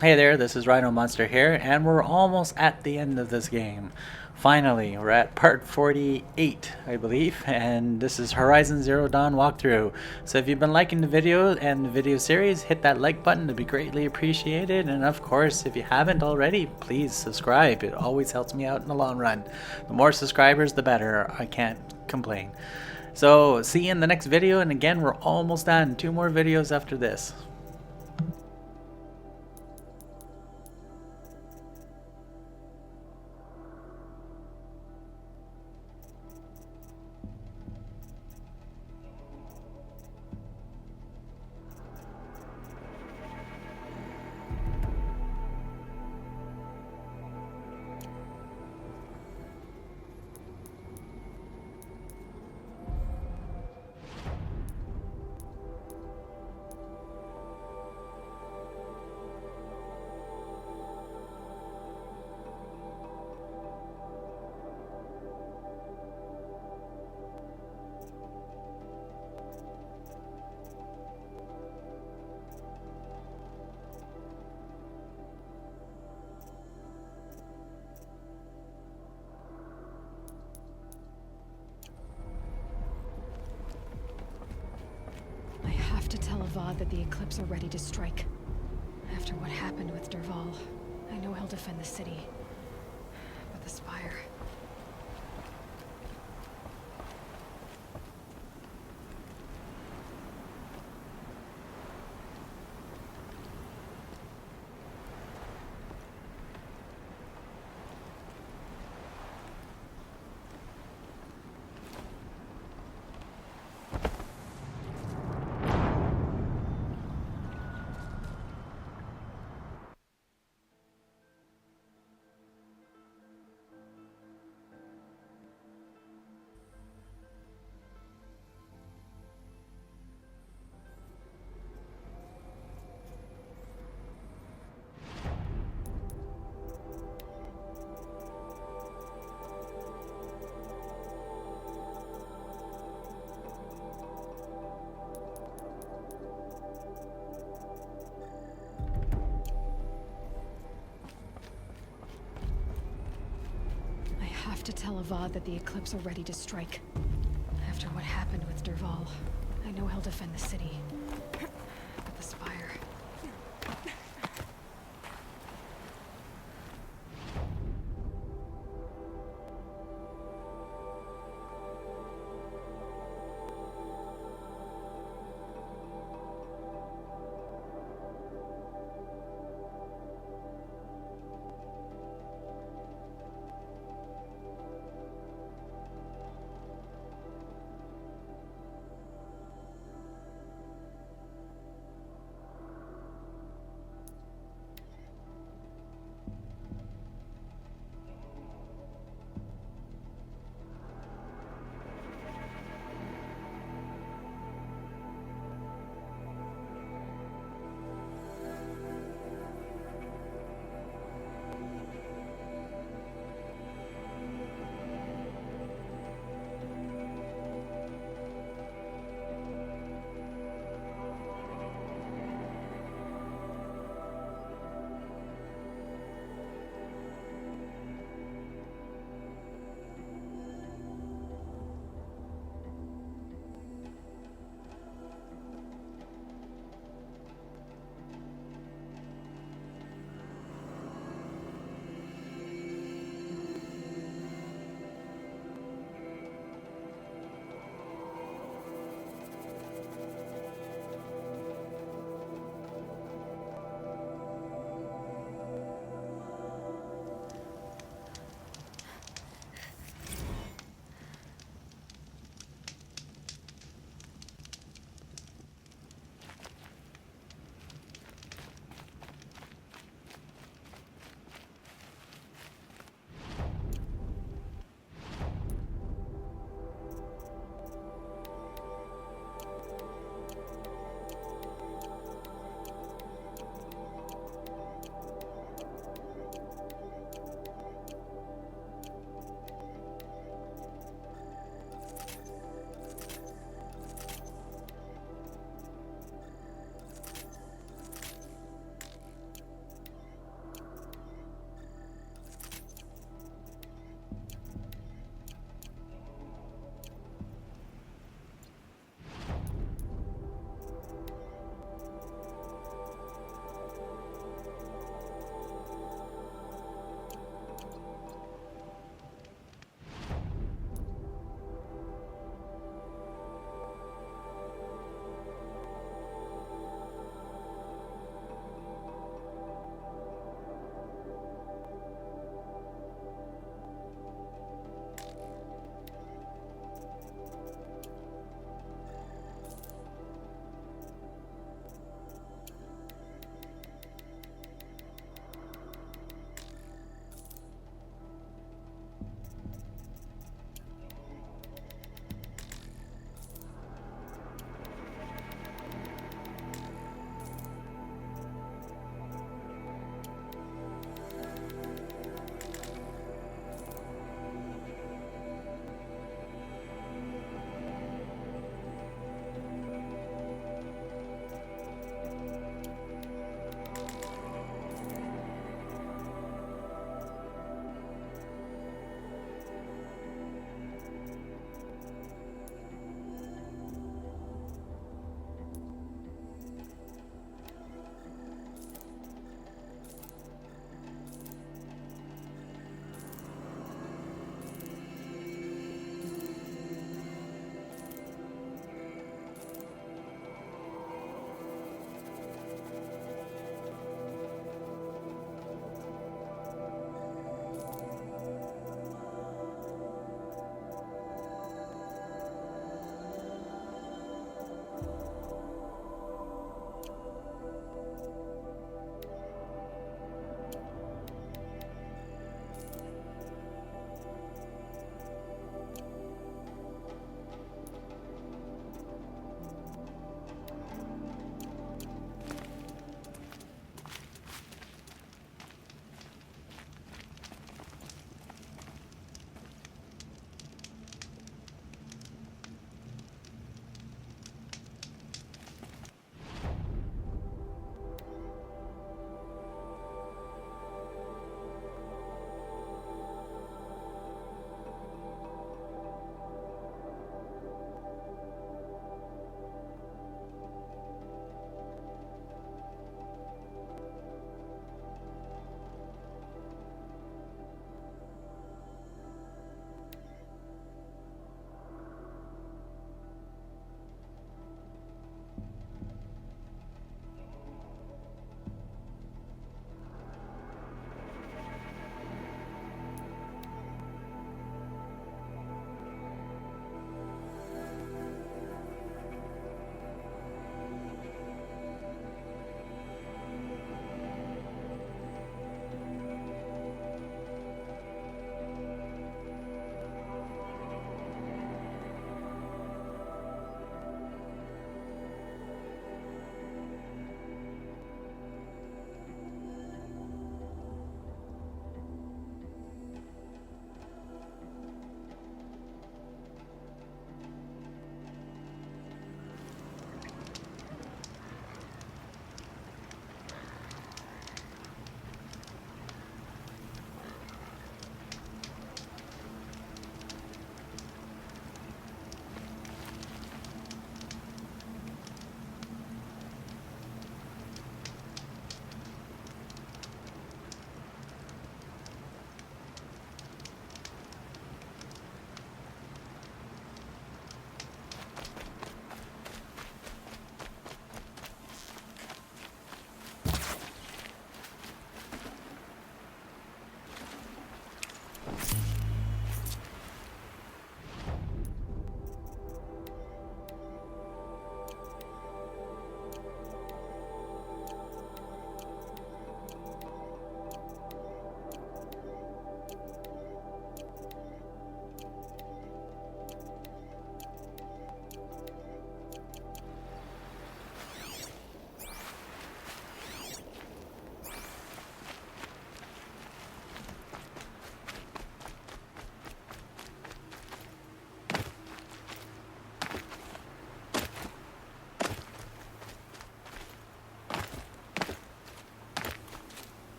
Hey there, this is Rhino Monster here, and we're almost at the end of this game. Finally, we're at part 48, I believe, and this is Horizon Zero Dawn walkthrough. So if you've been liking the video and the video series, hit that like button, it'd be greatly appreciated. And of course, if you haven't already, please subscribe. It always helps me out in the long run. The more subscribers, the better. I can't complain. So see you in the next video, and again, we're almost done. 2 more videos after this. I have to tell Avad that the Eclipse are ready to strike. After what happened with Derval, I know he'll defend the city. But the Spire... I have to tell Avad that the Eclipse are ready to strike. After what happened with Derval, I know he'll defend the city. But the Spire...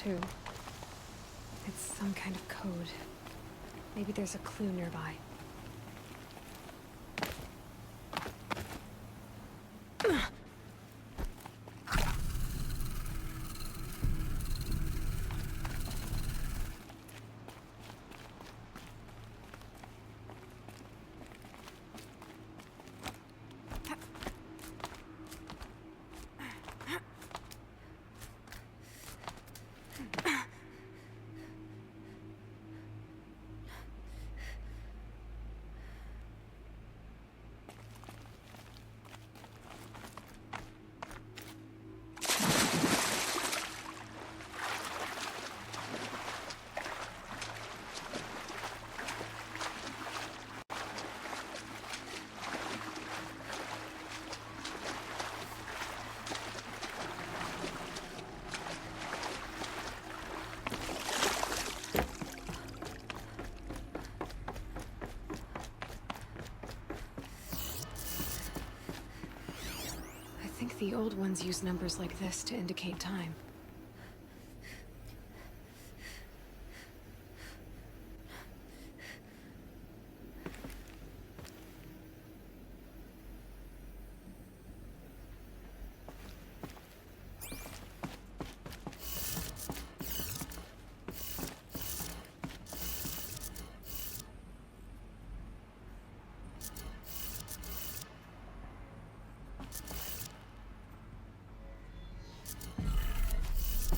too. It's some kind of code. Maybe there's a clue nearby. I think the old ones use numbers like this to indicate time.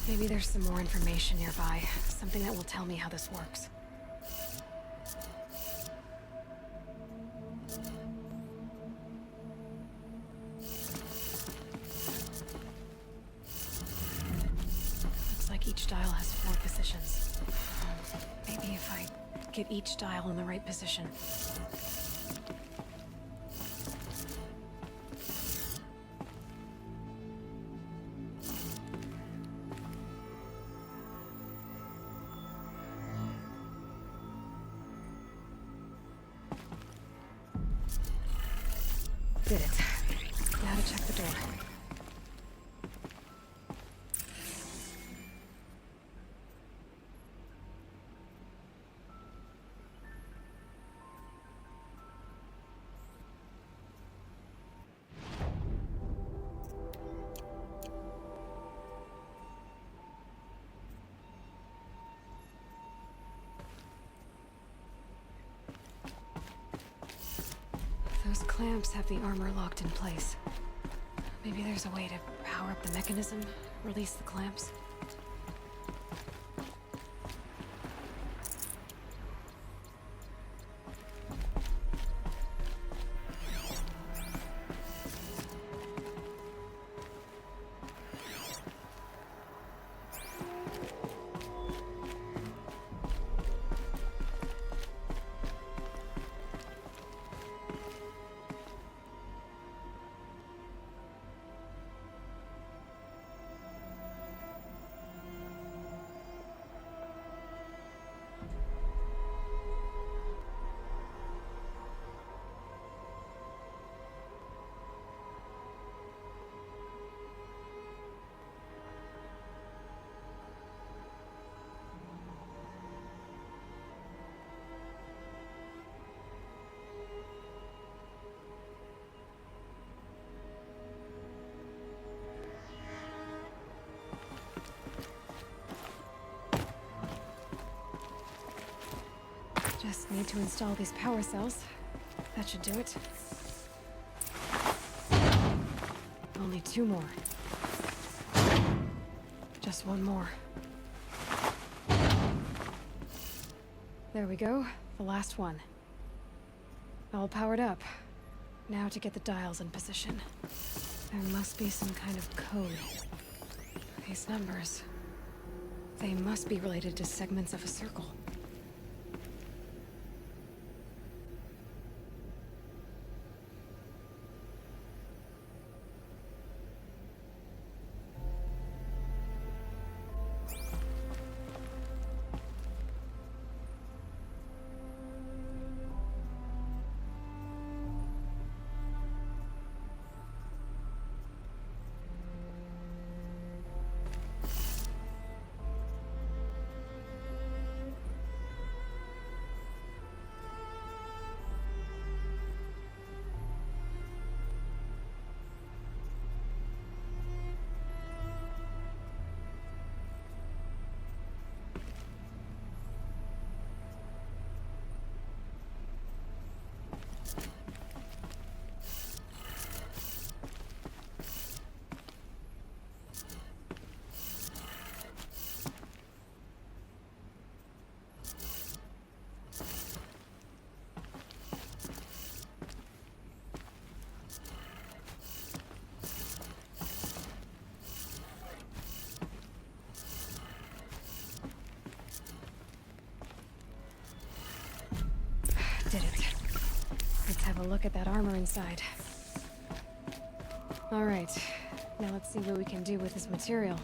Maybe there's some more information nearby, something that will tell me how this works. Looks like each dial has 4 positions. Maybe if I get each dial in the right position. Did it. Now to check the door. Those clamps have the armor locked in place. Maybe there's a way to power up the mechanism, release the clamps. Just need to install these power cells. That should do it. Only 2 more. Just 1 more. There we go. The last one. All powered up. Now to get the dials in position. There must be some kind of code. These numbers. They must be related to segments of a circle. have a look at that armor inside. Alright, now let's see what we can do with this material.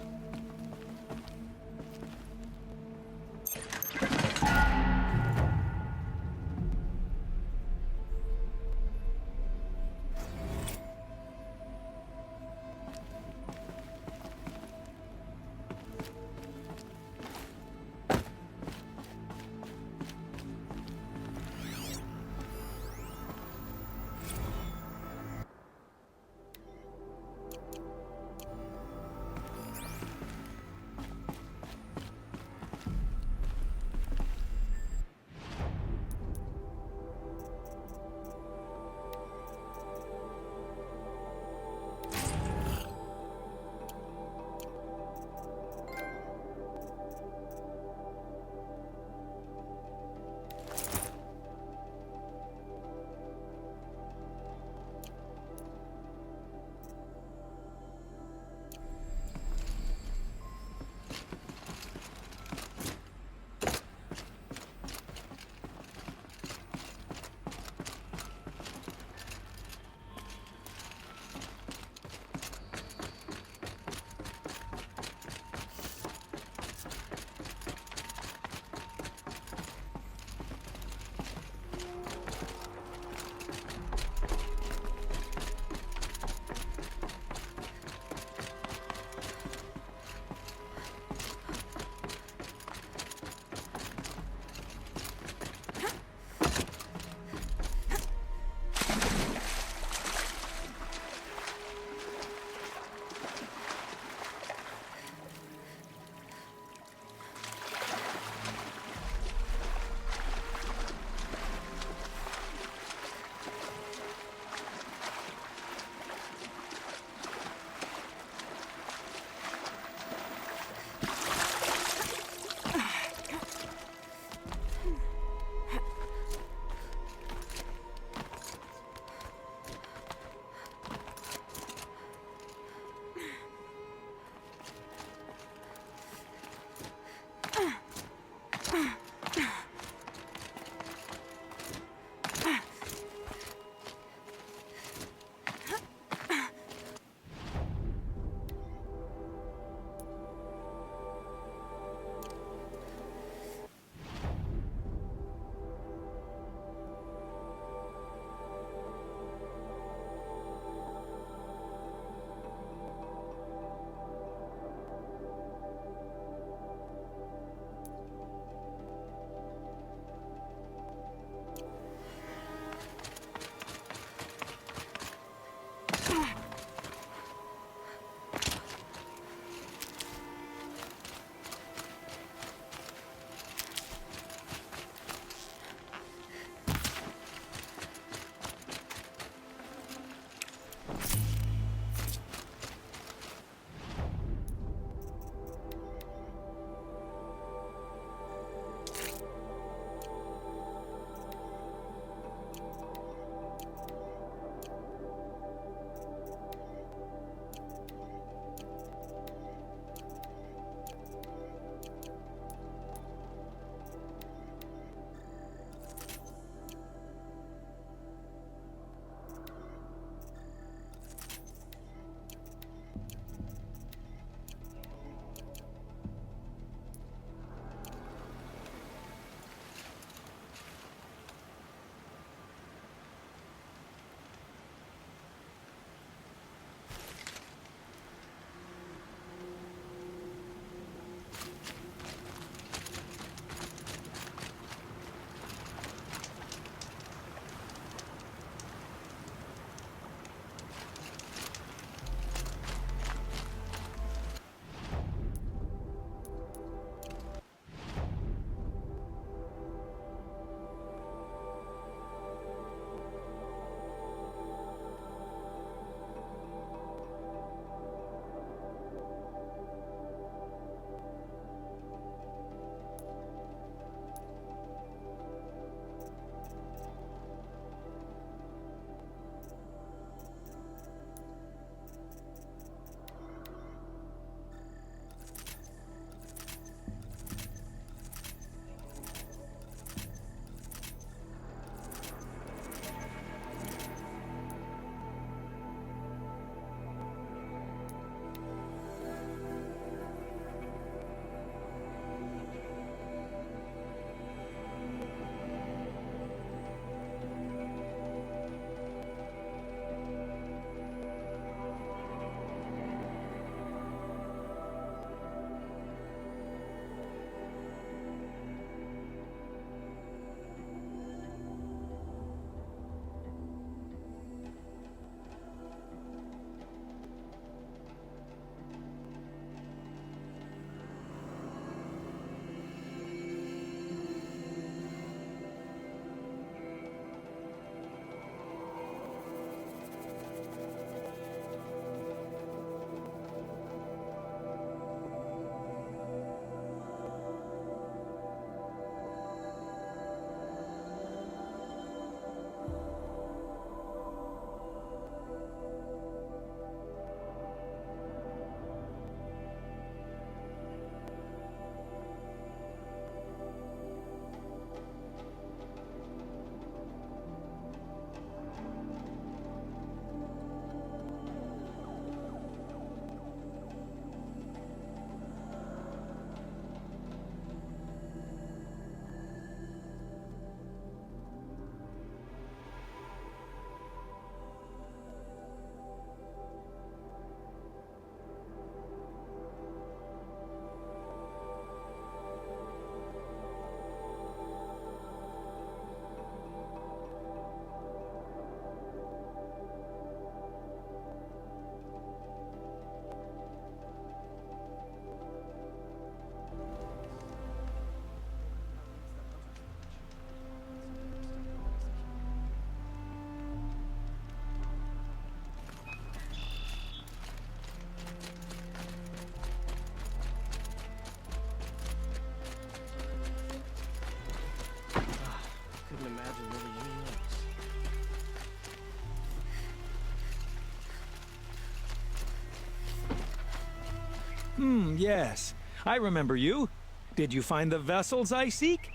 Yes. I remember you. Did you find the vessels I seek?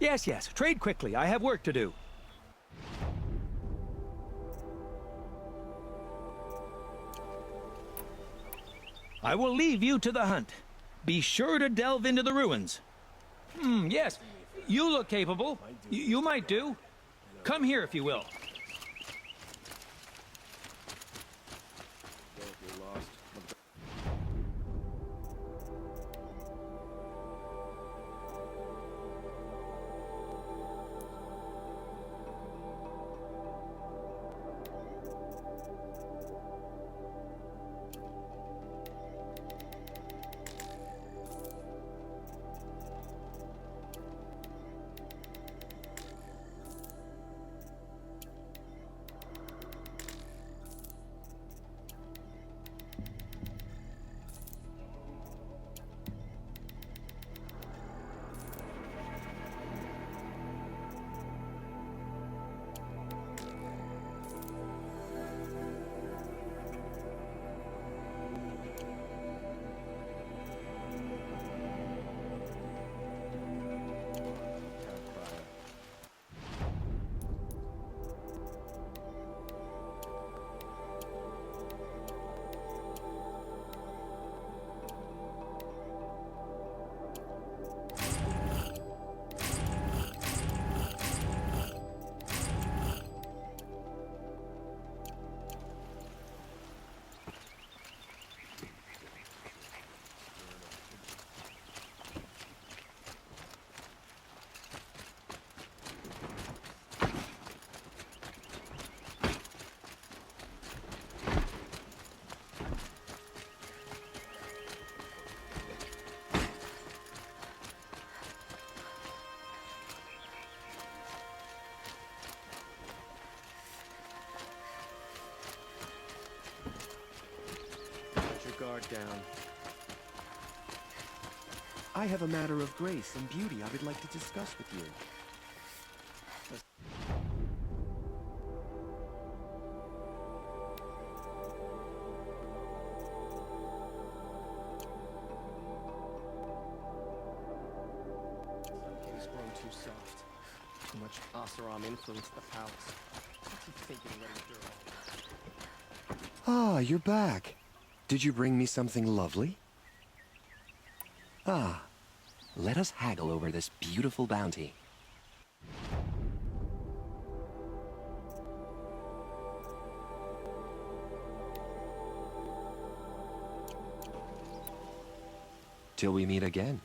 Yes, yes. Trade quickly. I have work to do. I will leave you to the hunt. Be sure to delve into the ruins. Yes. You look capable. You might do. Come here if you will. Let your guard down. I have a matter of grace and beauty I would like to discuss with you. He's grown too soft. Too much Asaram influenced the palace. What's he thinking of letting girl? Ah, you're back. Did you bring me something lovely? Ah, let us haggle over this beautiful bounty. Till we meet again,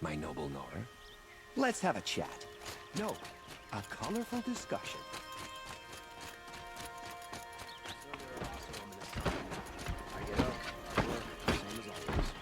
my noble Nora. Let's have a chat. No, a colorful discussion. I get up, work, same as always.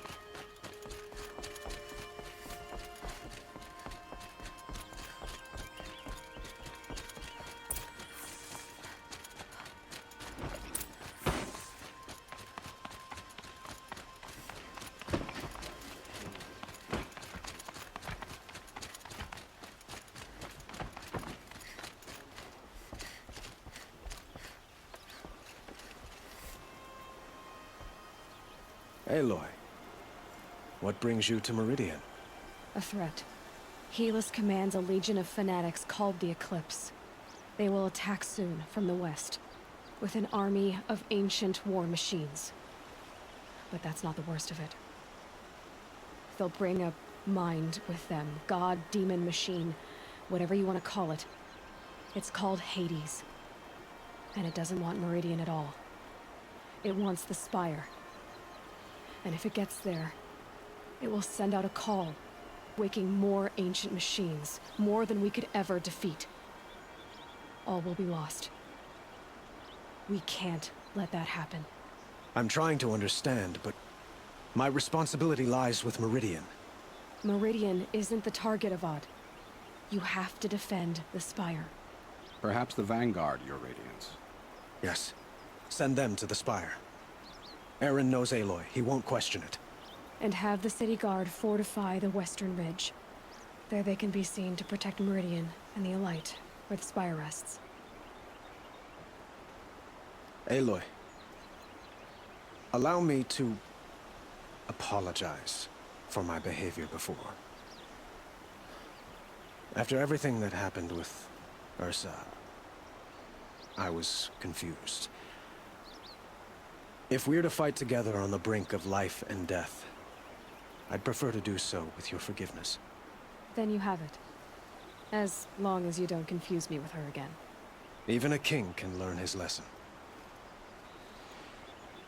Aloy, what brings you to Meridian? A threat. Helis commands a legion of fanatics called the Eclipse. They will attack soon from the west, with an army of ancient war machines. But that's not the worst of it. They'll bring a mind with them, god, demon, machine, whatever you want to call it. It's called Hades. And it doesn't want Meridian at all. It wants the Spire. And if it gets there, it will send out a call, waking more ancient machines, more than we could ever defeat. All will be lost. We can't let that happen. I'm trying to understand, but my responsibility lies with Meridian. Meridian isn't the target, Avad. You have to defend the Spire. Perhaps the Vanguard, Your Radiance. Yes, send them to the Spire. Aaron knows Aloy. He won't question it. And have the city guard fortify the western ridge. There they can be seen to protect Meridian and the Elite, where the Spire rests. Aloy, allow me to apologize for my behavior before. After everything that happened with Ursa, I was confused. If we're to fight together on the brink of life and death, I'd prefer to do so with your forgiveness. Then you have it. As long as you don't confuse me with her again. Even a king can learn his lesson.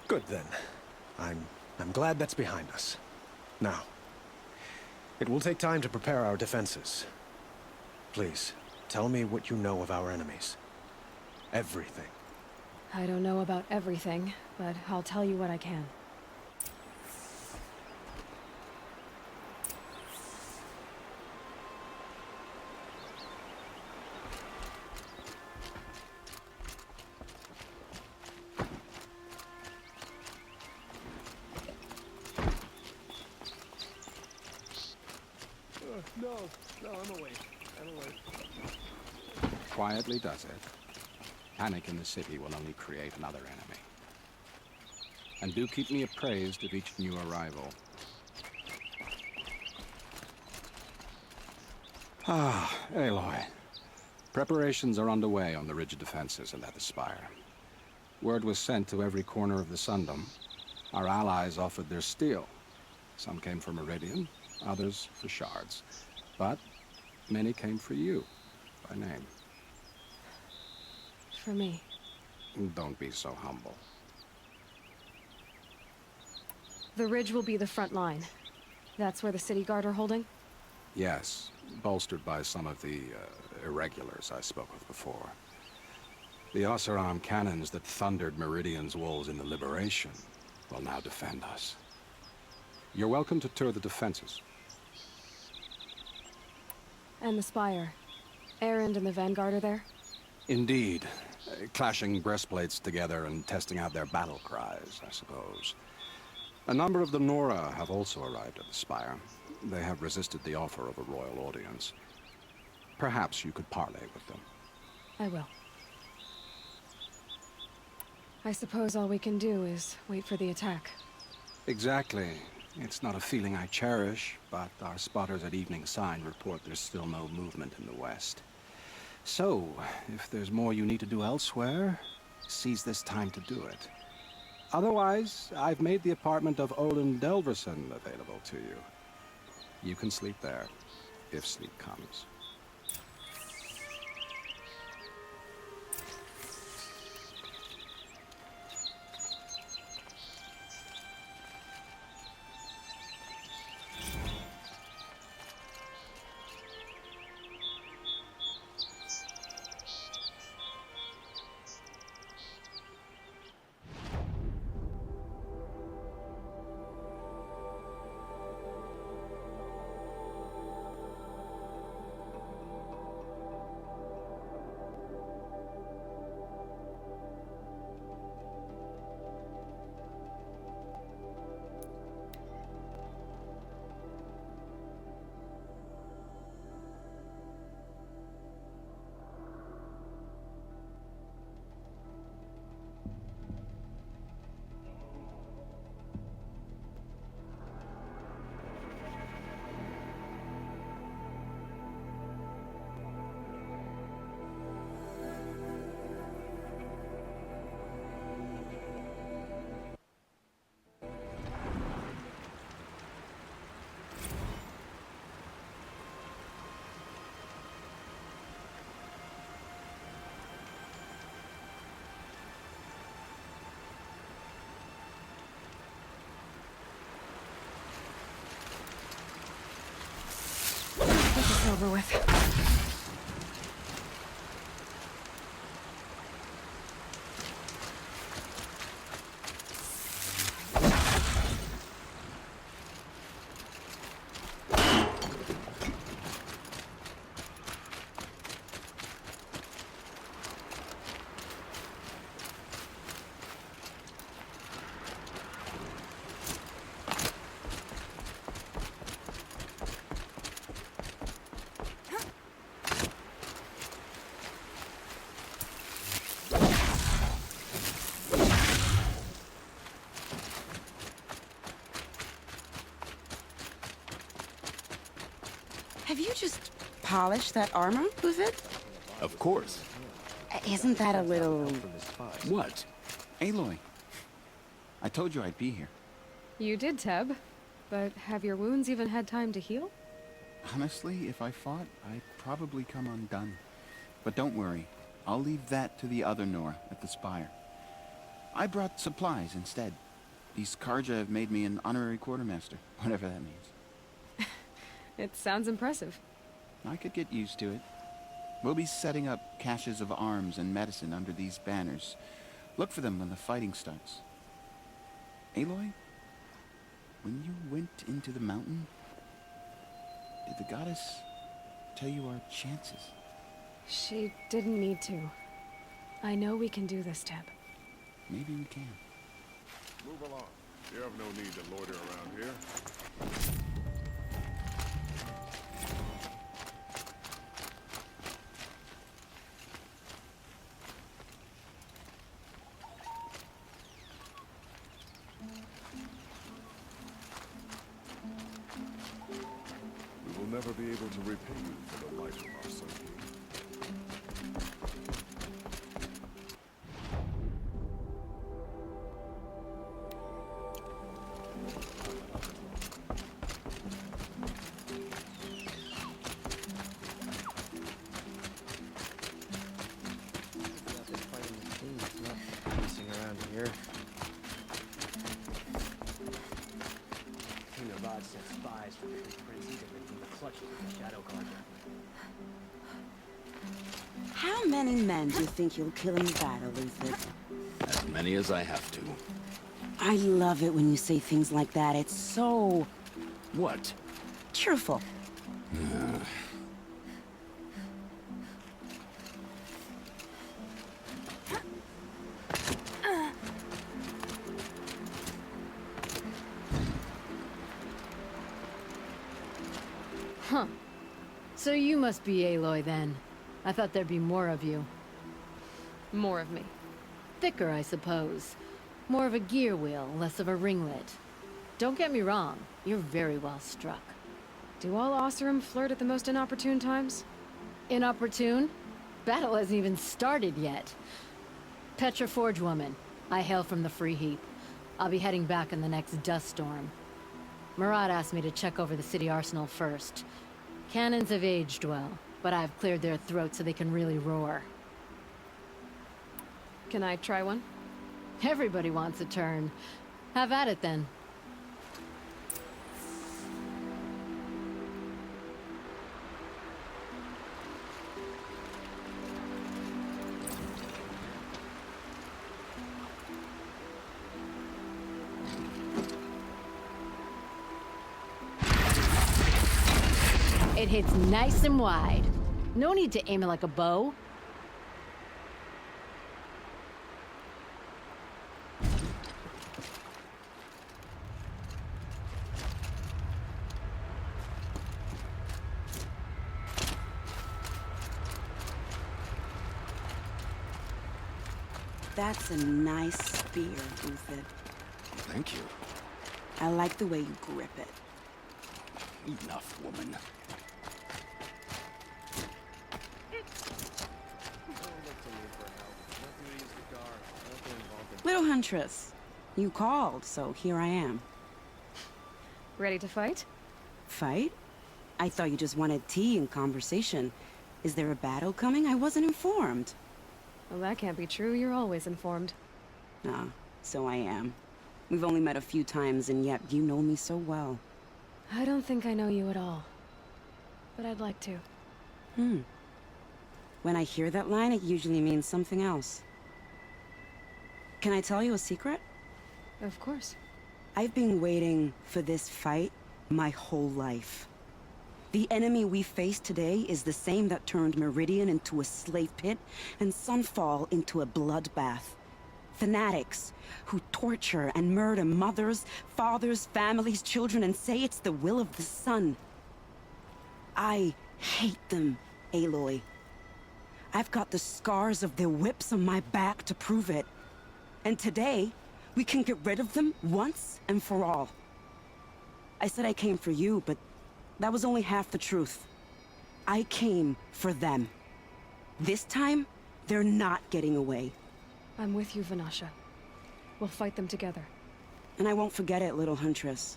Good then. I'm glad that's behind us. Now, it will take time to prepare our defenses. Please, tell me what you know of our enemies. Everything. I don't know about everything, but I'll tell you what I can. No, I'm away. Quietly does it. Panic in the city will only create another enemy. And do keep me appraised of each new arrival. Ah, Aloy. Preparations are underway on the ridge defenses and at the spire. Word was sent to every corner of the Sundom. Our allies offered their steel. Some came for Meridian, others for shards. But many came for you, by name. For me. Don't be so humble. The ridge will be the front line. That's where the city guard are holding? Yes, bolstered by some of the irregulars I spoke of before. The Oseram cannons that thundered Meridian's walls in the Liberation will now defend us. You're welcome to tour the defenses. And the spire. Erend and the Vanguard are there? Indeed. Clashing breastplates together and testing out their battle cries, I suppose. A number of the Nora have also arrived at the spire. They have resisted the offer of a royal audience. Perhaps you could parley with them. I will. I suppose all we can do is wait for the attack. Exactly. It's not a feeling I cherish, but our spotters at Evening Sign report there's still no movement in the west. So, if there's more you need to do elsewhere, seize this time to do it. Otherwise, I've made the apartment of Olin Delverson available to you. You can sleep there, if sleep comes. This is over with. Have you just polished that armor with it? Of course. Isn't that a little... What? Aloy, I told you I'd be here. You did, Teb. But have your wounds even had time to heal? Honestly, if I fought, I'd probably come undone. But don't worry, I'll leave that to the other Nora at the Spire. I brought supplies instead. These Karja have made me an honorary quartermaster, whatever that means. It sounds impressive. I could get used to it. We'll be setting up caches of arms and medicine under these banners. Look for them when the fighting starts. Aloy, when you went into the mountain, did the goddess tell you our chances? She didn't need to. I know we can do this, Teb. Maybe we can. Move along. You have no need to loiter around here. We will never be able to repay you for the life of our son. How many men do you think you'll kill in battle, Ethan? As many as I have to. I love it when you say things like that. It's so... What? cheerful. Huh. So you must be Aloy then. I thought there'd be more of you. More of me. Thicker, I suppose. More of a gear wheel, less of a ringlet. Don't get me wrong, you're very well struck. Do all Oseram flirt at the most inopportune times? Inopportune? Battle hasn't even started yet. Petra Forge woman. I hail from the Free Heap. I'll be heading back in the next dust storm. Murad asked me to check over the city arsenal first. Cannons have aged well, but I've cleared their throats so they can really roar. Can I try one? Everybody wants a turn. Have at it then. It hits nice and wide. No need to aim it like a bow. That's a nice spear, Uthid. Thank you. I like the way you grip it. Enough, woman. Little Huntress, you called, so here I am. Ready to fight? Fight? I thought you just wanted tea and conversation. Is there a battle coming? I wasn't informed. Well, that can't be true. You're always informed. Ah, so I am. We've only met a few times, and yet you know me so well. I don't think I know you at all. But I'd like to. When I hear that line, it usually means something else. Can I tell you a secret? Of course. I've been waiting for this fight my whole life. The enemy we face today is the same that turned Meridian into a slave pit and Sunfall into a bloodbath. Fanatics who torture and murder mothers, fathers, families, children, and say it's the will of the sun. I hate them, Aloy. I've got the scars of their whips on my back to prove it. And today, we can get rid of them once and for all. I said I came for you, but that was only half the truth. I came for them. This time, they're not getting away. I'm with you, Vanasha. We'll fight them together. And I won't forget it, little huntress.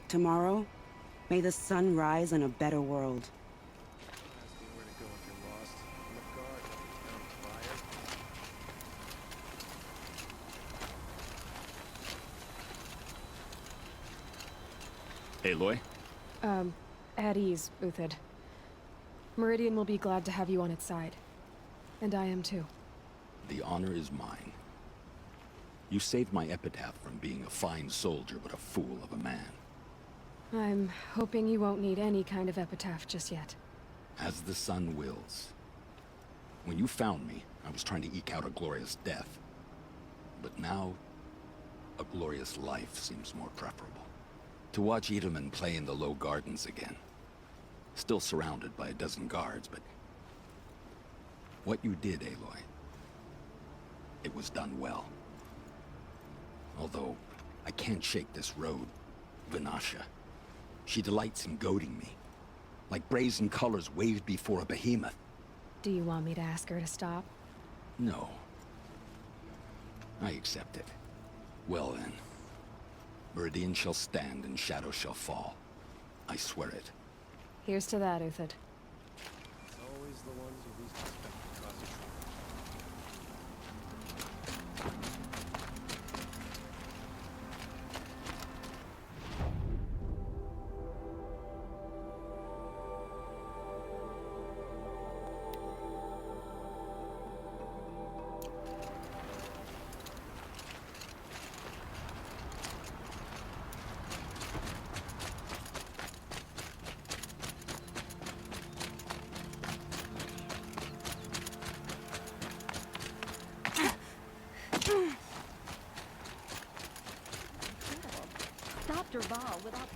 Tomorrow, may the sun rise in a better world. Aloy? At ease, Uthid. Meridian will be glad to have you on its side. And I am too. The honor is mine. You saved my epitaph from being a fine soldier, but a fool of a man. I'm hoping you won't need any kind of epitaph just yet. As the sun wills. When you found me, I was trying to eke out a glorious death. But now, a glorious life seems more preferable. To watch Edelman play in the low gardens again. Still surrounded by a dozen guards, but... what you did, Aloy, it was done well. Although, I can't shake this road, Vanasha. She delights in goading me. Like brazen colors waved before a behemoth. Do you want me to ask her to stop? No. I accept it. Well then. Meridian shall stand and shadow shall fall. I swear it. Here's to that, Uthid. Always the ones you least expect to cause a Stopped Derval without...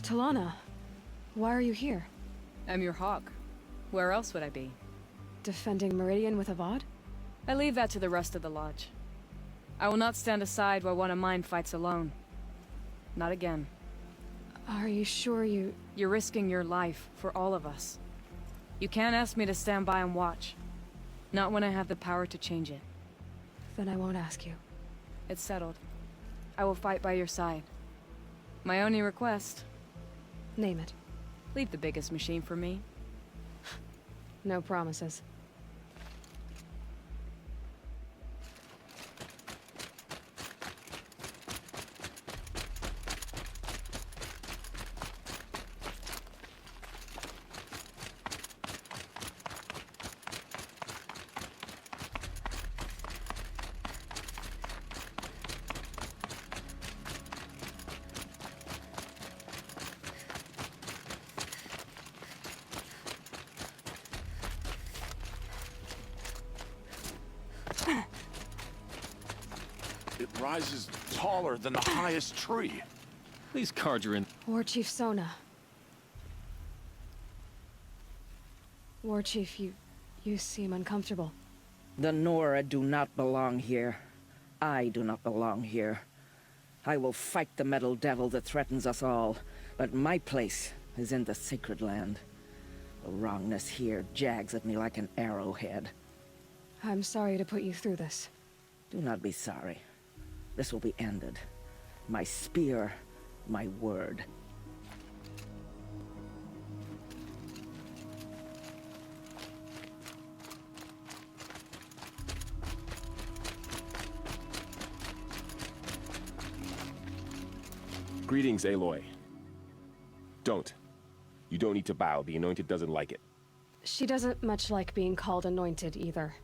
Talana, why are you here? I'm your hawk. Where else would I be? Defending Meridian with Avad? I leave that to the rest of the Lodge. I will not stand aside while one of mine fights alone. Not again. Are you sure you... You're risking your life for all of us. You can't ask me to stand by and watch. Not when I have the power to change it. Then I won't ask you. It's settled. I will fight by your side. My only request... Name it. Leave the biggest machine for me. No promises. It rises taller than the highest tree. These cards are in... War Chief Sona. War Chief, you You seem uncomfortable. The Nora do not belong here. I do not belong here. I will fight the metal devil that threatens us all, but my place is in the sacred land. The wrongness here jags at me like an arrowhead. I'm sorry to put you through this. Do not be sorry. This will be ended. My spear, my word. Greetings, Aloy. Don't. You don't need to bow. The Anointed doesn't like it. She doesn't much like being called anointed either.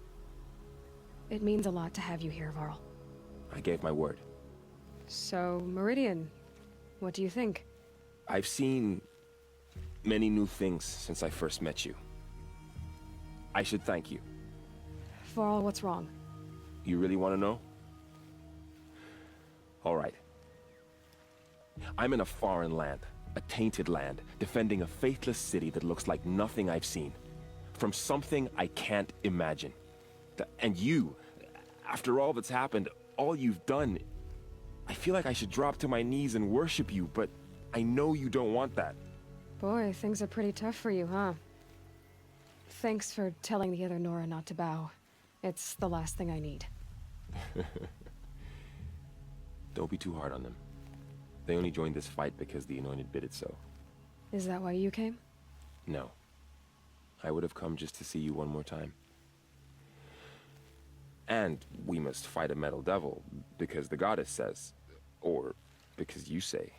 It means a lot to have you here, Varl. I gave my word. So, Meridian, what do you think? I've seen many new things since I first met you. I should thank you. Varl, what's wrong? You really want to know? All right. I'm in a foreign land, a tainted land, defending a faithless city that looks like nothing I've seen. From something I can't imagine. And you, after all that's happened, all you've done, I feel like I should drop to my knees and worship you, but I know you don't want that. Boy, things are pretty tough for you, huh? Thanks for telling the other Nora not to bow. It's the last thing I need. Don't be too hard on them. They only joined this fight because the Anointed bid it so. Is that why you came? No. I would have come just to see you one more time. And we must fight a metal devil, because the goddess says. Or because you say.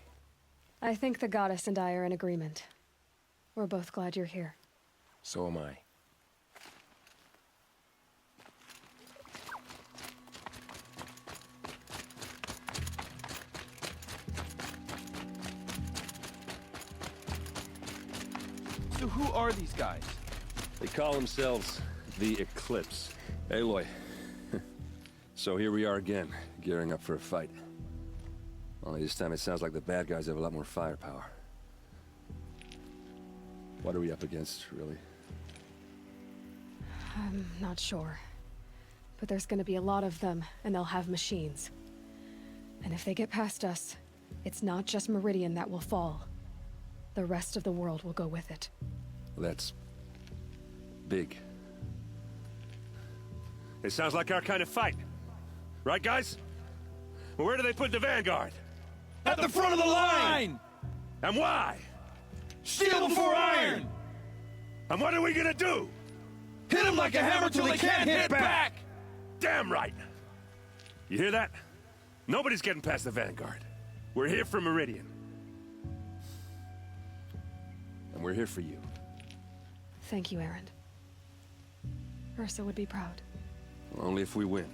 I think the goddess and I are in agreement. We're both glad you're here. So am I. So who are these guys? They call themselves the Eclipse. Aloy. So here we are again, gearing up for a fight. Only this time it sounds like the bad guys have a lot more firepower. What are we up against, really? I'm not sure. But there's gonna be a lot of them, and they'll have machines. And if they get past us, it's not just Meridian that will fall. The rest of the world will go with it. Well, that's big. It sounds like our kind of fight. Right, guys? Well, where do they put the Vanguard? At the front of the line! And why? Steel before iron! And what are we gonna do? Hit them like a hammer till they can't hit back! Damn right! You hear that? Nobody's getting past the Vanguard. We're here for Meridian. And we're here for you. Thank you, Erend. Ursa would be proud. Well, only if we win.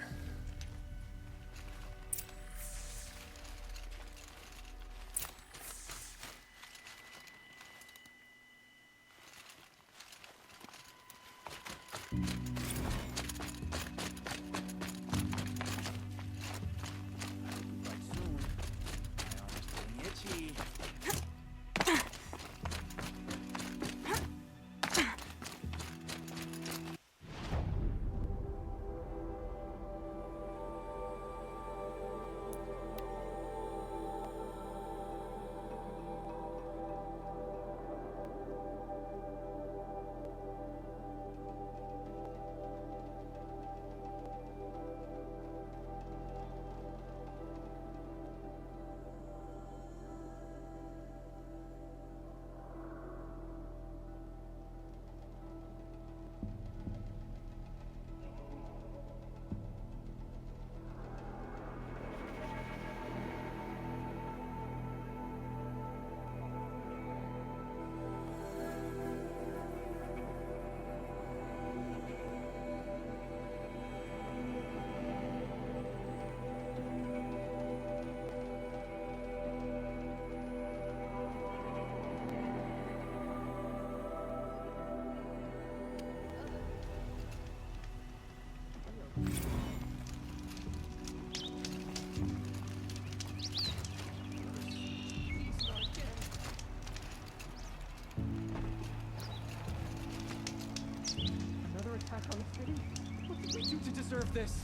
back on the city? What did we do to deserve this?